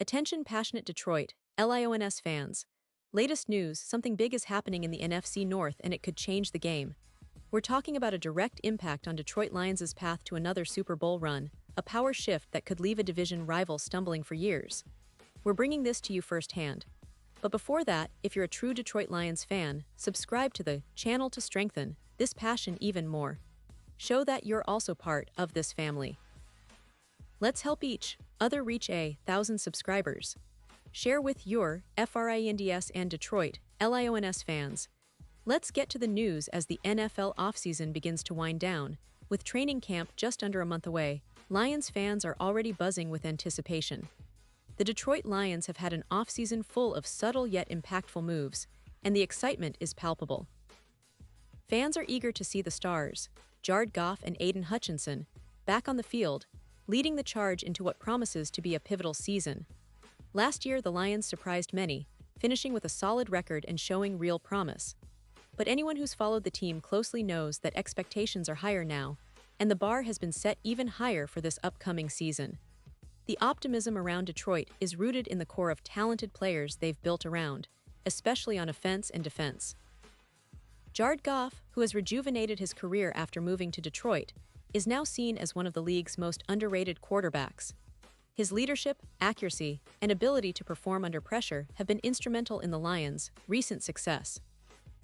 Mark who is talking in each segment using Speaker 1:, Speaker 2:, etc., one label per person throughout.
Speaker 1: Attention passionate Detroit, Lions fans. Latest news, something big is happening in the NFC North and it could change the game. We're talking about a direct impact on Detroit Lions' path to another Super Bowl run, a power shift that could leave a division rival stumbling for years. We're bringing this to you firsthand. But before that, if you're a true Detroit Lions fan, subscribe to the channel to strengthen this passion even more. Show that you're also part of this family. Let's help each other reach 1,000 subscribers. Share with your FRINDS and Detroit Lions fans. Let's get to the news as the NFL offseason begins to wind down. With training camp just under a month away, Lions fans are already buzzing with anticipation. The Detroit Lions have had an offseason full of subtle yet impactful moves, and the excitement is palpable. Fans are eager to see the stars, Jared Goff and Aiden Hutchinson, back on the field, leading the charge into what promises to be a pivotal season. Last year, the Lions surprised many, finishing with a solid record and showing real promise. But anyone who's followed the team closely knows that expectations are higher now, and the bar has been set even higher for this upcoming season. The optimism around Detroit is rooted in the core of talented players they've built around, especially on offense and defense. Jared Goff, who has rejuvenated his career after moving to Detroit, is now seen as one of the league's most underrated quarterbacks. His leadership, accuracy, and ability to perform under pressure have been instrumental in the Lions' recent success.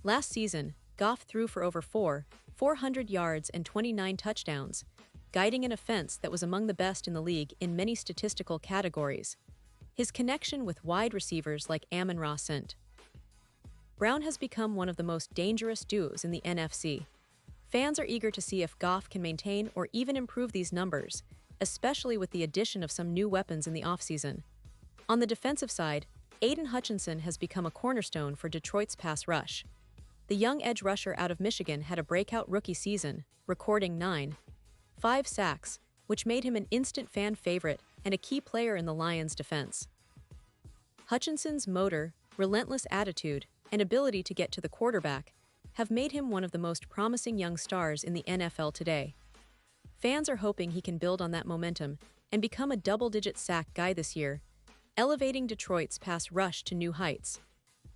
Speaker 1: Last season, Goff threw for over 400 yards and 29 touchdowns, guiding an offense that was among the best in the league in many statistical categories. His connection with wide receivers like Amon-Ra St. Brown has become one of the most dangerous duos in the NFC. Fans are eager to see if Goff can maintain or even improve these numbers, especially with the addition of some new weapons in the offseason. On the defensive side, Aiden Hutchinson has become a cornerstone for Detroit's pass rush. The young edge rusher out of Michigan had a breakout rookie season, recording 5 sacks, which made him an instant fan favorite and a key player in the Lions' defense. Hutchinson's motor, relentless attitude, and ability to get to the quarterback have made him one of the most promising young stars in the NFL today. Fans are hoping he can build on that momentum and become a double-digit sack guy this year, elevating Detroit's pass rush to new heights.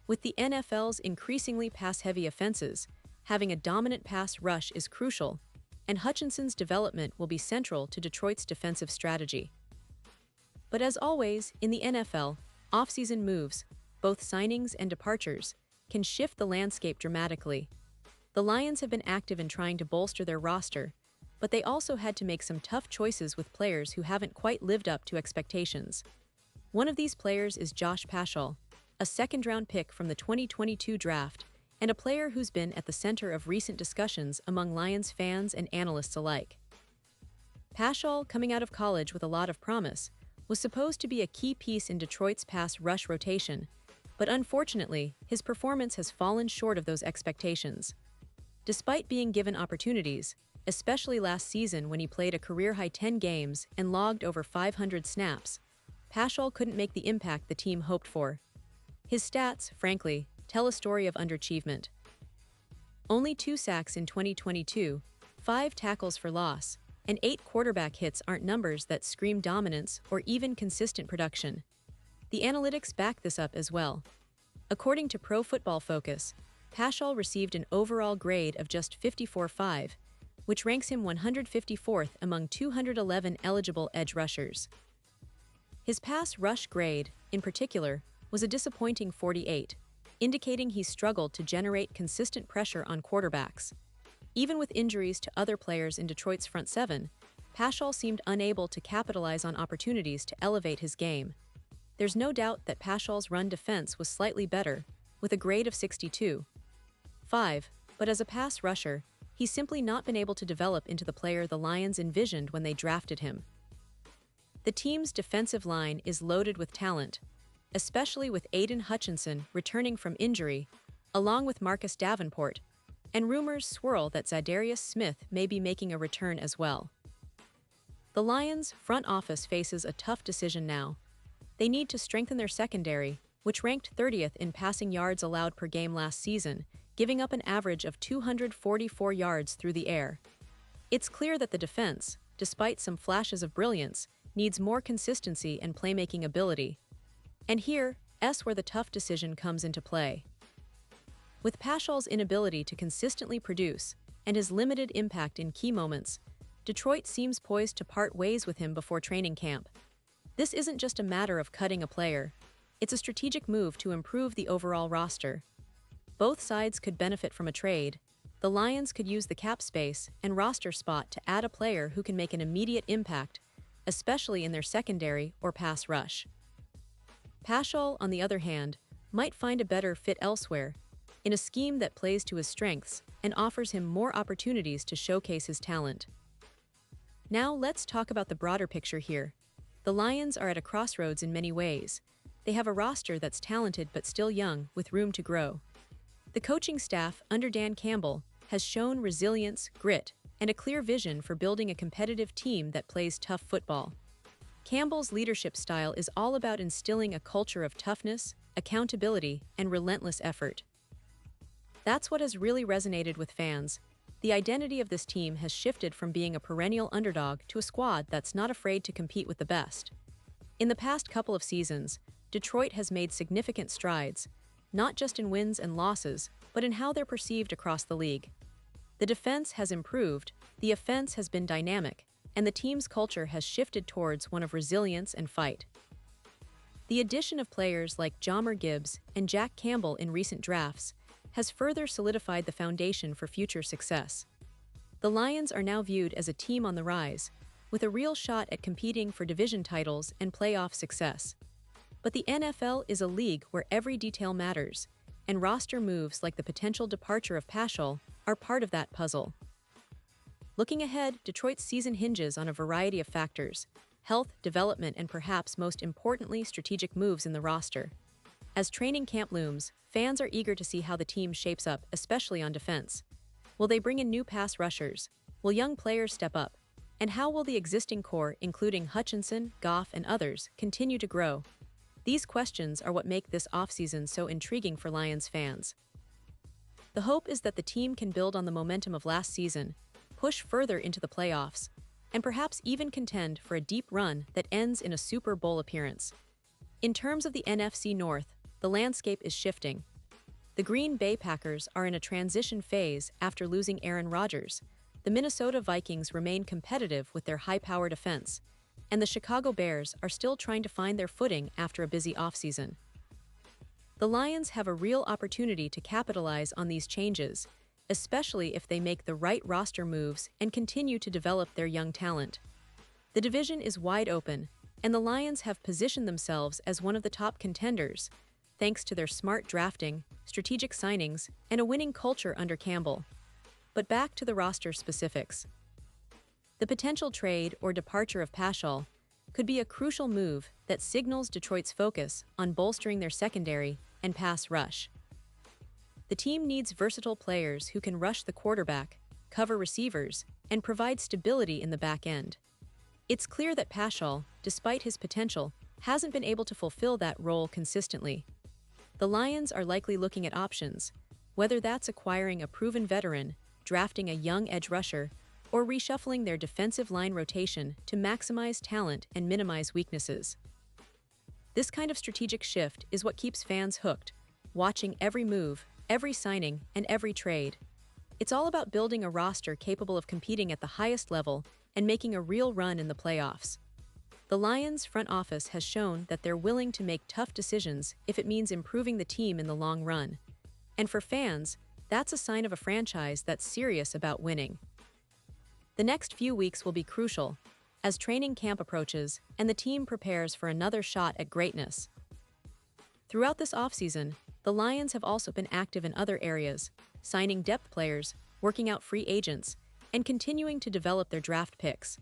Speaker 1: With the NFL's increasingly pass-heavy offenses, having a dominant pass rush is crucial, and Hutchinson's development will be central to Detroit's defensive strategy. But as always, in the NFL, off-season moves, both signings and departures, can shift the landscape dramatically. The Lions have been active in trying to bolster their roster, but they also had to make some tough choices with players who haven't quite lived up to expectations. One of these players is Josh Paschal, a second-round pick from the 2022 draft, and a player who's been at the center of recent discussions among Lions fans and analysts alike. Paschal, coming out of college with a lot of promise, was supposed to be a key piece in Detroit's pass rush rotation, but unfortunately, his performance has fallen short of those expectations. Despite being given opportunities, especially last season when he played a career-high 10 games and logged over 500 snaps, Paschal couldn't make the impact the team hoped for. His stats, frankly, tell a story of underachievement. Only 2 sacks in 2022, 5 tackles for loss, and 8 quarterback hits aren't numbers that scream dominance or even consistent production. The analytics back this up as well. According to Pro Football Focus, Paschal received an overall grade of just 54.5, which ranks him 154th among 211 eligible edge rushers. His pass rush grade, in particular, was a disappointing 48, indicating he struggled to generate consistent pressure on quarterbacks. Even with injuries to other players in Detroit's front seven, Paschal seemed unable to capitalize on opportunities to elevate his game. There's no doubt that Paschal's run defense was slightly better, with a grade of 62.5, but as a pass rusher, he's simply not been able to develop into the player the Lions envisioned when they drafted him. The team's defensive line is loaded with talent, especially with Aiden Hutchinson returning from injury, along with Marcus Davenport, and rumors swirl that Zadarius Smith may be making a return as well. The Lions' front office faces a tough decision now. They need to strengthen their secondary, which ranked 30th in passing yards allowed per game last season, giving up an average of 244 yards through the air. It's clear that the defense, despite some flashes of brilliance, needs more consistency and playmaking ability. And here's where the tough decision comes into play. With Paschal's inability to consistently produce and his limited impact in key moments, Detroit seems poised to part ways with him before training camp. This isn't just a matter of cutting a player, it's a strategic move to improve the overall roster. Both sides could benefit from a trade. The Lions could use the cap space and roster spot to add a player who can make an immediate impact, especially in their secondary or pass rush. Paschal, on the other hand, might find a better fit elsewhere, in a scheme that plays to his strengths and offers him more opportunities to showcase his talent. Now let's talk about the broader picture here. The Lions are at a crossroads in many ways. They have a roster that's talented but still young, with room to grow. The coaching staff, under Dan Campbell, has shown resilience, grit, and a clear vision for building a competitive team that plays tough football. Campbell's leadership style is all about instilling a culture of toughness, accountability, and relentless effort. That's what has really resonated with fans. The identity of this team has shifted from being a perennial underdog to a squad that's not afraid to compete with the best. In the past couple of seasons, Detroit has made significant strides, not just in wins and losses, but in how they're perceived across the league. The defense has improved, the offense has been dynamic, and the team's culture has shifted towards one of resilience and fight. The addition of players like Jahmyr Gibbs and Jack Campbell in recent drafts has further solidified the foundation for future success. The Lions are now viewed as a team on the rise, with a real shot at competing for division titles and playoff success. But the NFL is a league where every detail matters, and roster moves like the potential departure of Paschal are part of that puzzle. Looking ahead, Detroit's season hinges on a variety of factors: health, development, and perhaps most importantly, strategic moves in the roster. As training camp looms, fans are eager to see how the team shapes up, especially on defense. Will they bring in new pass rushers? Will young players step up? And how will the existing core, including Hutchinson, Goff, and others, continue to grow? These questions are what make this offseason so intriguing for Lions fans. The hope is that the team can build on the momentum of last season, push further into the playoffs, and perhaps even contend for a deep run that ends in a Super Bowl appearance. In terms of the NFC North, the landscape is shifting. The Green Bay Packers are in a transition phase after losing Aaron Rodgers. The Minnesota Vikings remain competitive with their high-powered offense, and the Chicago Bears are still trying to find their footing after a busy offseason. The Lions have a real opportunity to capitalize on these changes, especially if they make the right roster moves and continue to develop their young talent. The division is wide open, and the Lions have positioned themselves as one of the top contenders, thanks to their smart drafting, strategic signings, and a winning culture under Campbell. But back to the roster specifics. The potential trade or departure of Paschal could be a crucial move that signals Detroit's focus on bolstering their secondary and pass rush. The team needs versatile players who can rush the quarterback, cover receivers, and provide stability in the back end. It's clear that Paschal, despite his potential, hasn't been able to fulfill that role consistently. The Lions are likely looking at options, whether that's acquiring a proven veteran, drafting a young edge rusher, or reshuffling their defensive line rotation to maximize talent and minimize weaknesses. This kind of strategic shift is what keeps fans hooked, watching every move, every signing, and every trade. It's all about building a roster capable of competing at the highest level and making a real run in the playoffs. The Lions' front office has shown that they're willing to make tough decisions if it means improving the team in the long run. And for fans, that's a sign of a franchise that's serious about winning. The next few weeks will be crucial as training camp approaches and the team prepares for another shot at greatness. Throughout this offseason, the Lions have also been active in other areas, signing depth players, working out free agents, and continuing to develop their draft picks.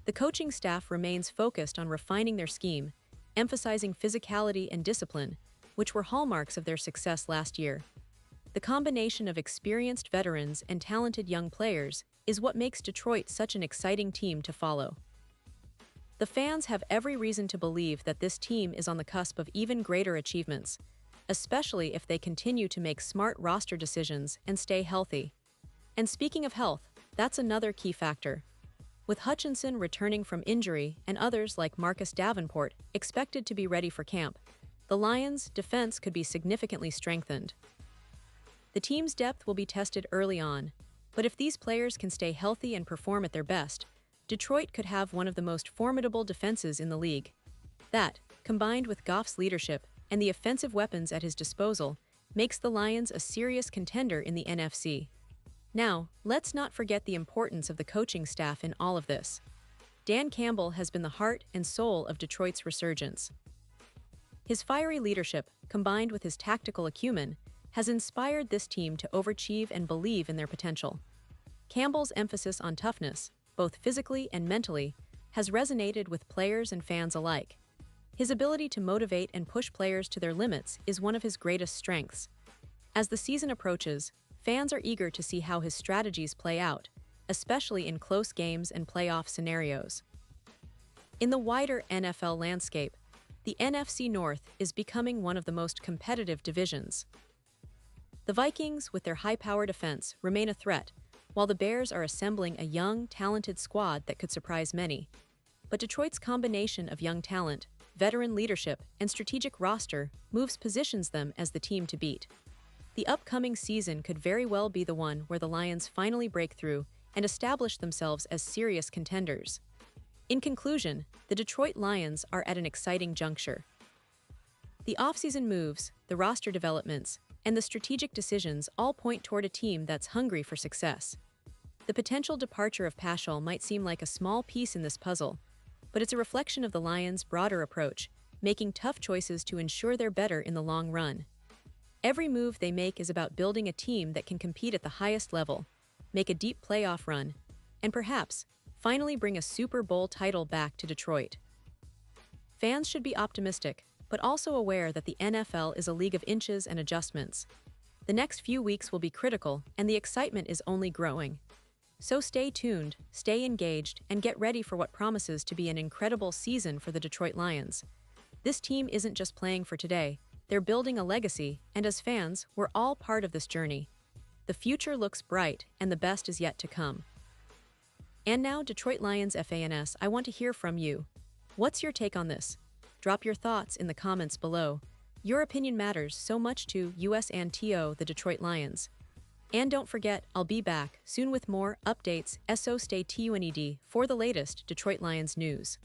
Speaker 1: The coaching staff remains focused on refining their scheme, emphasizing physicality and discipline, which were hallmarks of their success last year. The combination of experienced veterans and talented young players is what makes Detroit such an exciting team to follow. The fans have every reason to believe that this team is on the cusp of even greater achievements, especially if they continue to make smart roster decisions and stay healthy. And speaking of health, that's another key factor. With Hutchinson returning from injury and others like Marcus Davenport expected to be ready for camp, the Lions' defense could be significantly strengthened. The team's depth will be tested early on, but if these players can stay healthy and perform at their best, Detroit could have one of the most formidable defenses in the league. That, combined with Goff's leadership and the offensive weapons at his disposal, makes the Lions a serious contender in the NFC. Now, let's not forget the importance of the coaching staff in all of this. Dan Campbell has been the heart and soul of Detroit's resurgence. His fiery leadership, combined with his tactical acumen, has inspired this team to overachieve and believe in their potential. Campbell's emphasis on toughness, both physically and mentally, has resonated with players and fans alike. His ability to motivate and push players to their limits is one of his greatest strengths. As the season approaches, fans are eager to see how his strategies play out, especially in close games and playoff scenarios. In the wider NFL landscape, the NFC North is becoming one of the most competitive divisions. The Vikings, with their high-powered defense, remain a threat, while the Bears are assembling a young, talented squad that could surprise many. But Detroit's combination of young talent, veteran leadership, and strategic roster moves positions them as the team to beat. The upcoming season could very well be the one where the Lions finally break through and establish themselves as serious contenders. In conclusion, the Detroit Lions are at an exciting juncture. The offseason moves, the roster developments, and the strategic decisions all point toward a team that's hungry for success. The potential departure of Paschal might seem like a small piece in this puzzle, but it's a reflection of the Lions' broader approach, making tough choices to ensure they're better in the long run. Every move they make is about building a team that can compete at the highest level, make a deep playoff run, and perhaps finally bring a Super Bowl title back to Detroit. Fans should be optimistic, but also aware that the NFL is a league of inches and adjustments. The next few weeks will be critical, and the excitement is only growing. So stay tuned, stay engaged, and get ready for what promises to be an incredible season for the Detroit Lions. This team isn't just playing for today, they're building a legacy, and as fans, we're all part of this journey. The future looks bright, and the best is yet to come. And now, Detroit Lions fans, I want to hear from you. What's your take on this? Drop your thoughts in the comments below. Your opinion matters so much to us and to the Detroit Lions. And don't forget, I'll be back soon with more updates, so stay tuned for the latest Detroit Lions news.